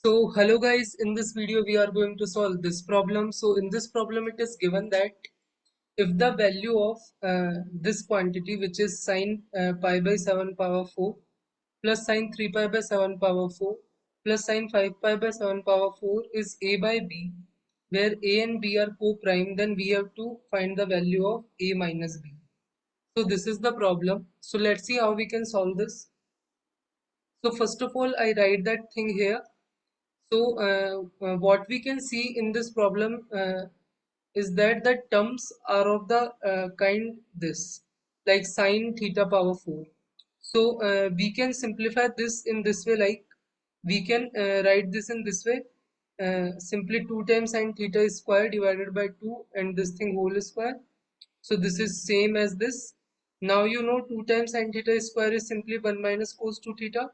So hello guys, in this video we are going to solve this problem. So in this problem it is given that if the value of this quantity, which is sine pi by 7 power 4 plus sine 3 pi by 7 power 4 plus sine 5 pi by 7 power 4 is a by b, where a and b are co-prime, then we have to find the value of a minus b. So this is the problem. So let's see how we can solve this. So first of all I write that thing here. So what we can see in this problem is that the terms are of the kind this, like sine theta power 4. So we can simplify this in this way, like we can write this in this way. Simply 2 times sine theta is square divided by 2 and this thing whole is square. So this is same as this. Now you know 2 times sine theta is square is simply 1 minus cos 2 theta,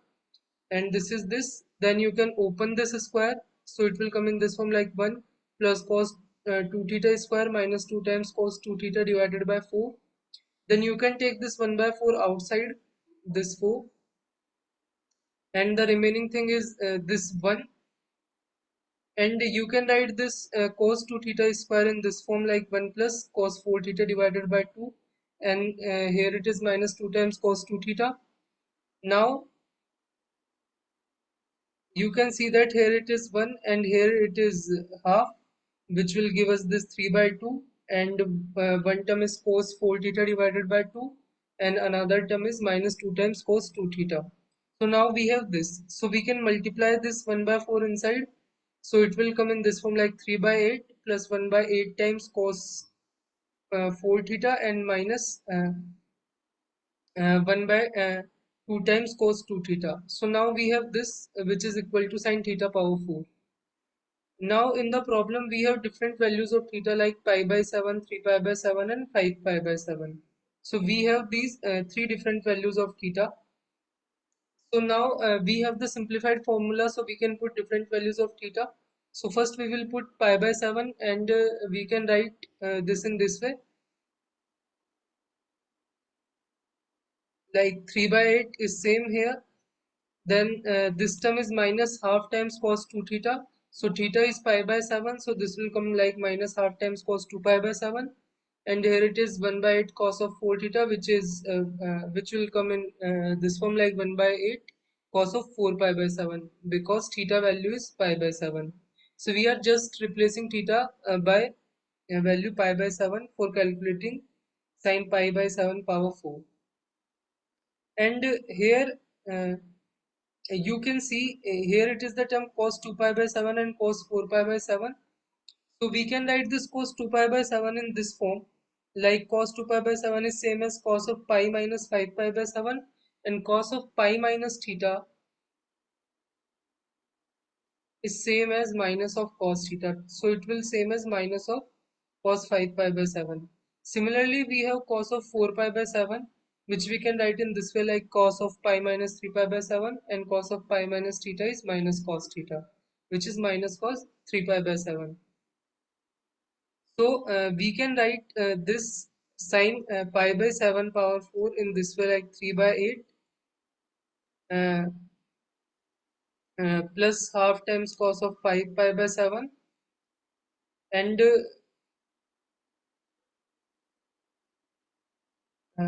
and this is this. Then you can open this square, so it will come in this form, like 1 plus cos 2 theta square minus 2 times cos 2 theta divided by 4. Then you can take this 1 by 4 outside this 4, and the remaining thing is this 1, and you can write this cos 2 theta square in this form, like 1 plus cos 4 theta divided by 2, and here it is minus 2 times cos 2 theta. Now you can see that here it is 1 and here it is half, which will give us this 3 by 2, and one term is cos 4 theta divided by 2 and another term is minus 2 times cos 2 theta. So now we have this, so we can multiply this 1 by 4 inside, so it will come in this form, like 3 by 8 plus 1 by 8 times cos 4 theta and minus 1 by 2 times cos 2 theta. So now we have this which is equal to sine theta power 4. Now in the problem we have different values of theta, like pi by 7, 3 pi by 7 and 5 pi by 7. So we have these three different values of theta. So now we have the simplified formula, so we can put different values of theta. So first we will put pi by 7, and we can write this in this way, like 3 by 8 is same here. Then this term is minus half times cos 2 theta. So theta is pi by 7. So this will come like minus half times cos 2 pi by 7. And here it is 1 by 8 cos of 4 theta, which will come in this form, like 1 by 8 cos of 4 pi by 7, because theta value is pi by 7. So we are just replacing theta by value pi by 7 for calculating sine pi by 7 power 4. And here uh, you can see here it is the term cos 2 pi by 7 and cos 4 pi by 7. So we can write this cos 2 pi by 7 in this form, like cos 2 pi by 7 is same as cos of pi minus 5 pi by 7, and cos of pi minus theta is same as minus of cos theta. So it will same as minus of cos 5 pi by 7. Similarly, we have cos of 4 pi by 7, which we can write in this way, like cos of pi minus 3 pi by 7, and cos of pi minus theta is minus cos theta, which is minus cos 3 pi by 7. So we can write this sine pi by 7 power 4 in this way, like 3 by 8 uh, plus half times cos of 5 pi by 7, and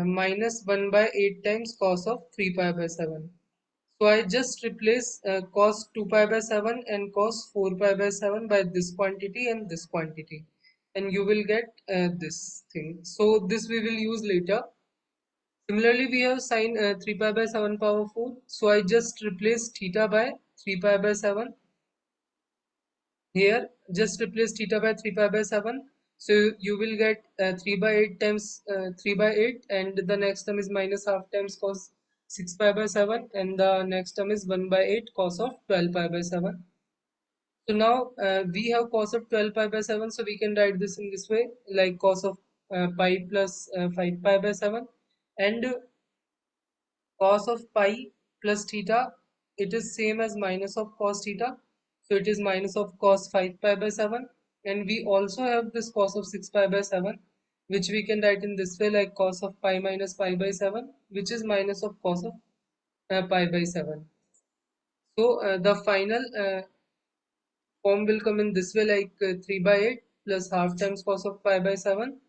minus 1 by 8 times cos of 3 pi by 7. So I just replace cos 2 pi by 7 and cos 4 pi by 7 by this quantity and this quantity, and you will get this thing. So this we will use later. Similarly, we have sine 3 pi by 7 power 4. So I just replace theta by 3 pi by 7. Here, just replace theta by 3 pi by 7. So you will get 3 by 8 times 3 by 8, and the next term is minus half times cos 6 pi by 7, and the next term is 1 by 8 cos of 12 pi by 7. So now we have cos of 12 pi by 7, so we can write this in this way, like cos of pi plus 5 pi by 7, and cos of pi plus theta, it is same as minus of cos theta, so it is minus of cos 5 pi by 7. And we also have this cos of 6 pi by 7, which we can write in this way, like cos of pi minus pi by 7, which is minus of cos of pi by 7. So the final form will come in this way, like 3 by 8 plus half times cos of pi by 7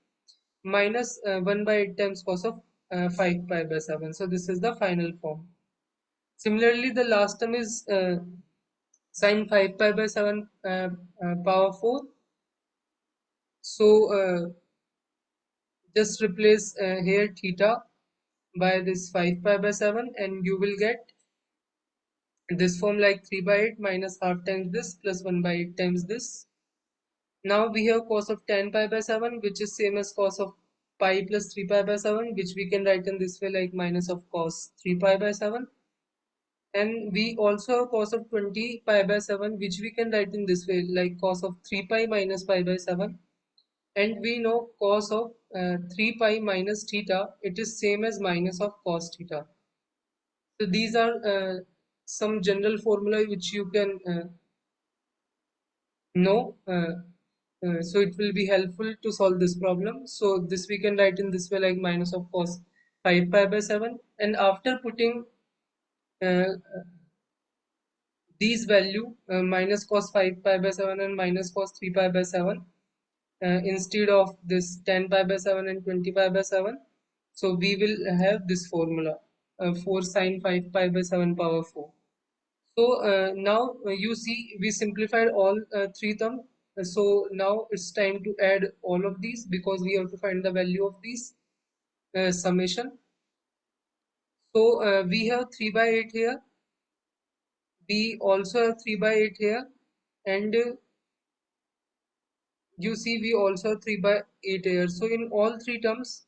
minus 1 by 8 times cos of 5 pi by 7. So this is the final form. Similarly, the last term is sine 5 pi by 7 power 4. So just replace here theta by this 5 pi by 7 and you will get this form, like 3 by 8 minus half times this plus 1 by 8 times this. Now we have cos of tan pi by 7, which is same as cos of pi plus 3 pi by 7, which we can write in this way, like minus of cos 3 pi by 7. And we also have cos of 20 pi by 7, which we can write in this way, like cos of 3 pi minus pi by 7. And we know cos of 3 pi minus theta, it is same as minus of cos theta. So these are some general formula which you can know. So it will be helpful to solve this problem. So this we can write in this way, like minus of cos 5 pi by 7. And after putting uh, these value, minus cos 5 pi by 7 and minus cos 3 pi by 7, instead of this 10 pi by 7 and 20 pi by 7, so we will have this formula, 4 sine 5 pi by 7 power 4. So now you see we simplified all three terms. So now it's time to add all of these, because we have to find the value of these summation. So we have 3 by 8 here. We also have 3 by 8 here. And you see we also have 3 by 8 here. So in all three terms,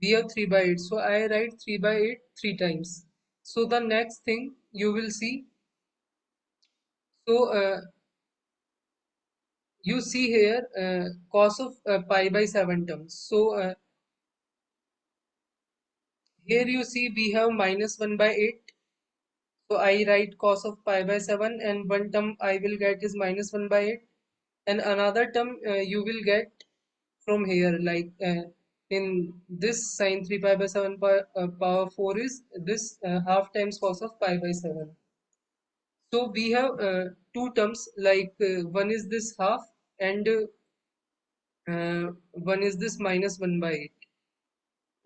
we have 3 by 8. So I write 3 by 8 three times. So the next thing you will see, so you see here cos of pi by 7 terms. So here you see we have minus 1 by 8. So I write cos of pi by 7, and one term I will get is minus 1 by 8. And another term you will get from here, like in this sine 3 pi by 7 power 4 is this half times cos of pi by 7. So we have two terms, like one is this half, and one is this minus 1 by 8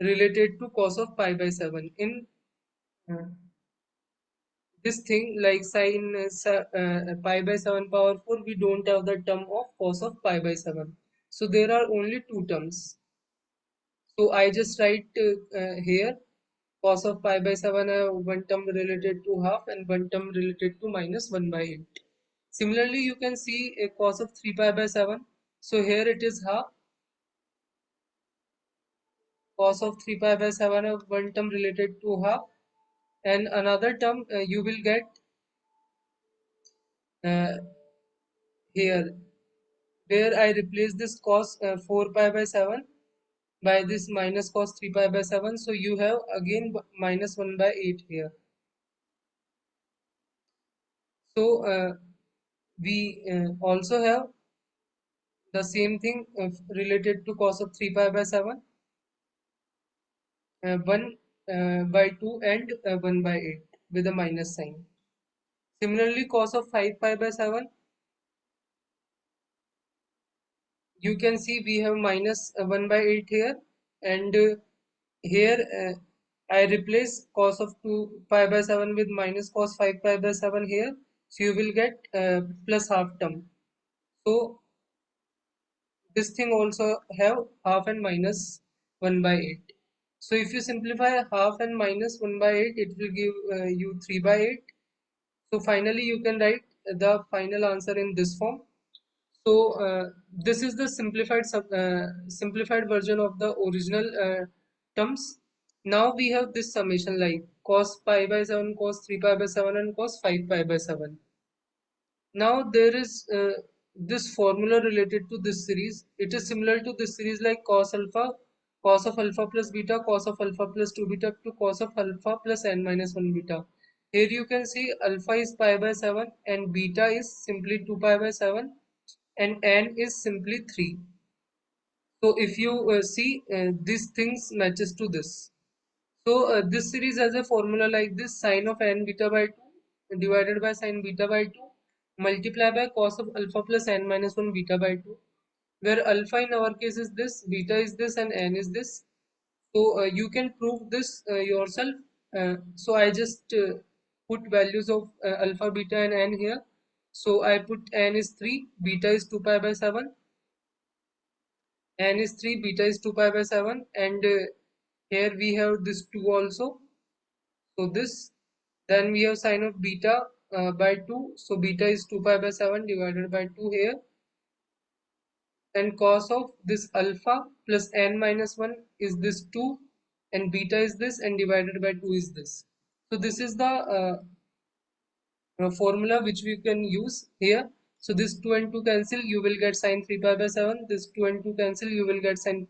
related to cos of pi by 7. In uh, this thing, like sine pi by 7 power 4, we don't have the term of cos of pi by 7. So there are only two terms. So I just write here cos of pi by 7, one term related to half and one term related to minus 1 by 8. Similarly, you can see a cos of 3 pi by 7. So here it is half. Cos of 3 pi by 7, one term related to half. And another term you will get uh, here, where I replace this cos 4 pi by 7 by this minus cos 3 pi by 7. So you have again minus 1 by 8 here. So we also have the same thing related to cos of 3 pi by 7, 1 by 2 and 1 by 8 with a minus sign. Similarly, cos of 5 pi by 7, you can see we have minus 1 by 8 here, and here I replace cos of 2 pi by 7 with minus cos 5 pi by 7 here, so you will get plus half term. So this thing also have half and minus 1 by 8. So if you simplify half and minus 1 by 8, it will give you 3 by 8. So finally you can write the final answer in this form. So this is the simplified version of the original terms. Now we have this summation, like cos pi by 7, cos 3 pi by 7 and cos 5 pi by 7. Now there is this formula related to this series. It is similar to this series, like cos alpha, cos of alpha plus beta, cos of alpha plus 2 beta to cos of alpha plus n minus 1 beta. Here you can see alpha is pi by 7 and beta is simply 2 pi by 7 and n is simply 3. So if you see these things matches to this. So this series has a formula like this: sine of n beta by 2 divided by sine beta by 2 multiply by cos of alpha plus n minus 1 beta by 2, where alpha in our case is this, beta is this, and n is this. So you can prove this yourself. So I just put values of alpha, beta, and n here. So I put n is 3, beta is 2 pi by 7, n is 3, beta is 2 pi by 7, and here we have this 2 also. So this, then we have sine of beta by 2. So beta is 2 pi by 7 divided by 2 here, and cos of this alpha plus n minus 1 is this 2, and beta is this, and divided by 2 is this. So this is the formula which we can use here. So this 2 and 2 cancel, you will get sine 3 pi by 7. This 2 and 2 cancel, you will get sine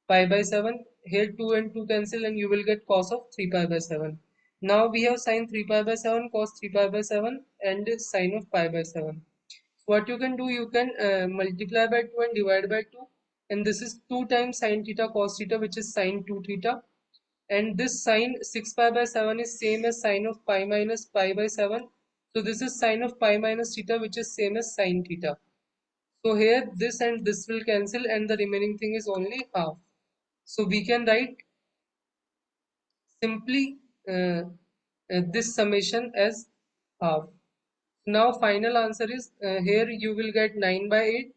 pi by 7. Here 2 and 2 cancel, and you will get cos of 3 pi by 7. Now we have sine 3 pi by 7, cos 3 pi by 7, and sine of pi by 7. What you can do, you can multiply by 2 and divide by 2, and this is 2 times sine theta cos theta, which is sine 2 theta, and this sine 6 pi by 7 is same as sine of pi minus pi by 7. So this is sine of pi minus theta, which is same as sine theta. So here this and this will cancel, and the remaining thing is only half. So we can write simply this summation as half. Now final answer is here you will get 9 by 8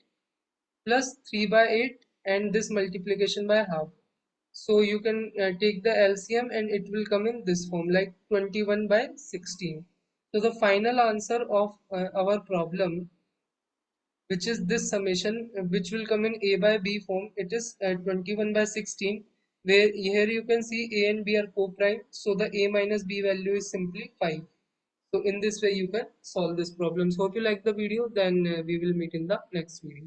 plus 3 by 8, and this multiplication by half. So you can take the LCM, and it will come in this form, like 21 by 16. So the final answer of our problem, which is this summation, which will come in A by B form, it is 21 by 16, where here you can see A and B are co-prime. So the A minus B value is simply 5. So in this way you can solve this problem. So hope you like the video. Then we will meet in the next video.